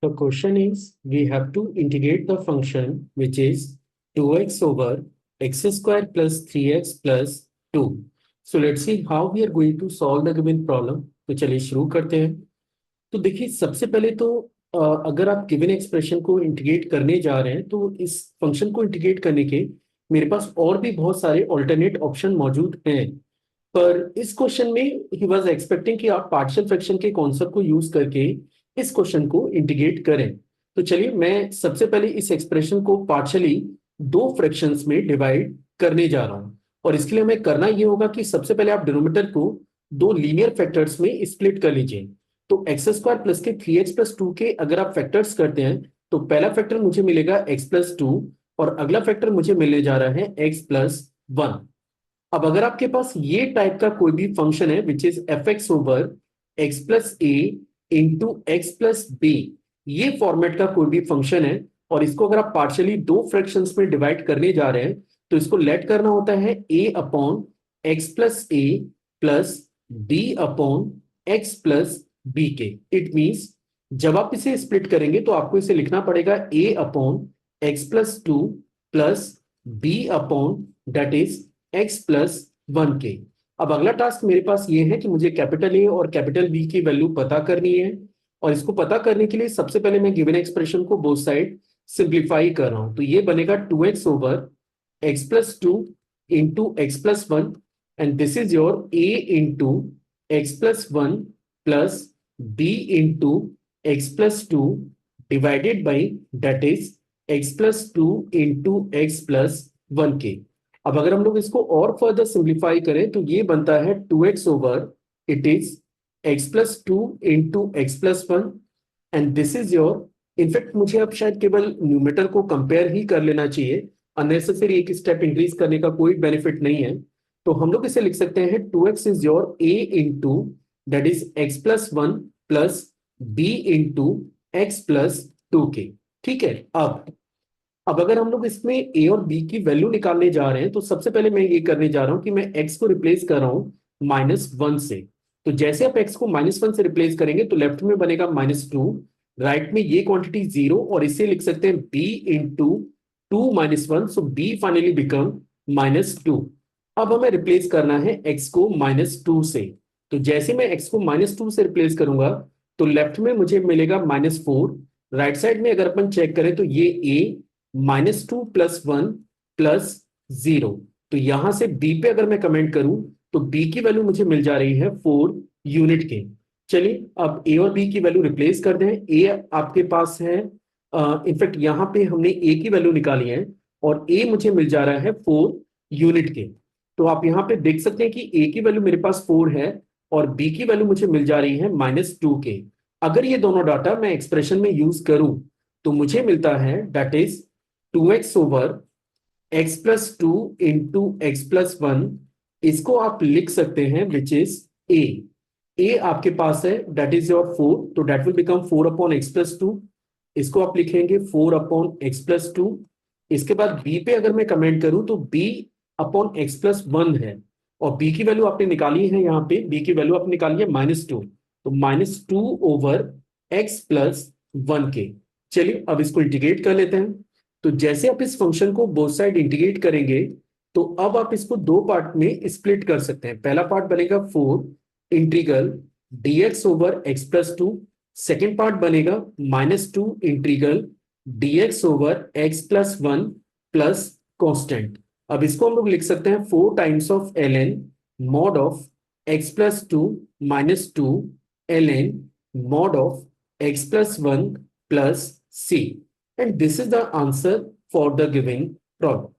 The question is, we have to integrate the function which is 2x over x square plus 3x plus 2. So let's see how we are going to solve the given problem. तो चलिए शुरू करते हैं। तो देखिए सबसे पहले तो अगर आप गिवन एक्सप्रेशन को इंटीग्रेट करने जा रहे हैं तो इस फंक्शन को इंटीग्रेट करने के मेरे पास और भी बहुत सारे ऑल्टरनेट ऑप्शन मौजूद हैं। पर इस क्वेश्चन में ही वाज एक्सपेक्टिंग कि आप पार्शियल फ्रैक्शन के कॉन्सेप्ट को यूज करके इस क्वेश्चन को इंटीग्रेट करें। तो चलिए मैं सबसे पहले इस एक्सप्रेशन को पार्शियली दो फ्रैक्शंस में डिवाइड करने जा रहा हूं। और इसके लिए हमें करना ये होगा कि सबसे पहले आप डिनोमिनेटर को दो लीनियर फैक्टर्स में स्प्लिट कर लीजिए। तो एक्स स्क्वायर प्लस के 3x प्लस 2 के अगर आप फैक्टर्स करते हैं तो पहला फैक्टर मुझे मिलेगा x प्लस 2 और अगला फैक्टर मुझे मिलने जा रहा है x प्लस 1। अब अगर आपके पास ये टाइप का कोई भी फंक्शन है which is f x over x plus a into x plus b, ये फॉर्मेट का कोई भी फंक्शन है और इसको अगर आप पार्शियली दो फ्रैक्शंस में डिवाइड करने जा रहे हैं तो इसको लेट करना होता है A upon X plus A plus B upon X plus B के। इट मींस जब आप इसे स्प्लिट करेंगे तो आपको इसे लिखना पड़ेगा A upon X plus 2 plus B upon that is x plus 1 के। अब अगला टास्क मेरे पास ये है कि मुझे कैपिटल ए और कैपिटल बी की वैल्यू पता करनी है। और इसको पता करने के लिए सबसे पहले मैं गिवन एक्सप्रेशन को बोथ साइड सिंप्लीफाई कर रहा हूं। तो ये बनेगा 2x over x plus 2 into x plus 1 and this is your a into x plus 1 plus b into x plus 2 divided by that is x plus 2 into x plus 1 के। अब अगर हम लोग इसको और फर्दर सिंप्लीफाई करें तो ये बनता है 2x over it is x plus 2 into x plus 1 and this is your, in fact मुझे अब शायद केवल न्यूमेटर को कंपेयर ही कर लेना चाहिए, अननेसेसरी एक स्टेप इंक्रीज करने का कोई बेनिफिट नहीं है। तो हम लोग इसे लिख सकते हैं 2x is your a into that is x plus 1 plus b into x plus 2 के। ठीक है। अब अगर हम लोग इसमें ए और बी की वैल्यू निकालने जा रहे हैं तो सबसे पहले मैं ये करने जा रहा हूं कि मैं एक्स को रिप्लेस कर रहा हूं -1 से। तो जैसे आप एक्स को -1 से रिप्लेस करेंगे तो लेफ्ट में बनेगा -2, राइट में ये क्वांटिटी 0 और इसे लिख सकते हैं बी इंटू 2 - 1, सो बी फाइनली बिकम -2। अब हमें रिप्लेस करना है एक्स को -2 से। तो जैसे मैं एक्स को -2 से रिप्लेस करूंगा तो लेफ्ट में मुझे मिलेगा -4, राइट साइड में अगर अपन चेक करें तो ये ए -2 प्लस 1 प्लस 0। तो यहां से बी पे अगर मैं कमेंट करूं तो बी की वैल्यू मुझे मिल जा रही है 4 यूनिट के। चलिए अब ए और बी की वैल्यू रिप्लेस कर दें। ए आपके पास है, इनफैक्ट यहां पे हमने ए की वैल्यू निकाली है और ए मुझे मिल जा रहा है 4 यूनिट के। तो आप यहां पे देख सकते हैं कि ए की वैल्यू मेरे पास 4 है और बी की वैल्यू मुझे मिल जा रही है -2 के। अगर ये दोनों डाटा मैं एक्सप्रेशन में यूज करूं तो मुझे मिलता है that is 2x over x plus 2 into x plus 1। इसको आप लिख सकते हैं विच इज ए। ए आपके पास है दैट इज योर 4, तो that will become 4 upon X plus 2। इसको आप लिखेंगे 4 अपॉन एक्स प्लस 2। इसके बाद बी पे अगर मैं कमेंट करूं तो बी अपॉन एक्स प्लस 1 है और बी की वैल्यू आपने निकाली है, यहाँ पे बी की वैल्यू आपने निकाली है -2, तो -2 ओवर एक्स प्लस 1 के। चलिए अब इसको इंटीग्रेट कर लेते हैं। तो जैसे आप इस फंक्शन को बोथ साइड इंटीग्रेट करेंगे तो अब आप इसको दो पार्ट में स्प्लिट कर सकते हैं। पहला पार्ट बनेगा 4 integral dx over x plus 2, second part बनेगा -2 integral dx over x plus 1 plus constant. अब इसको हम लोग लिख सकते हैं 4 times of ln mod of x plus 2 -2 ln mod of x plus 1 plus c। And this is the answer for the given problem.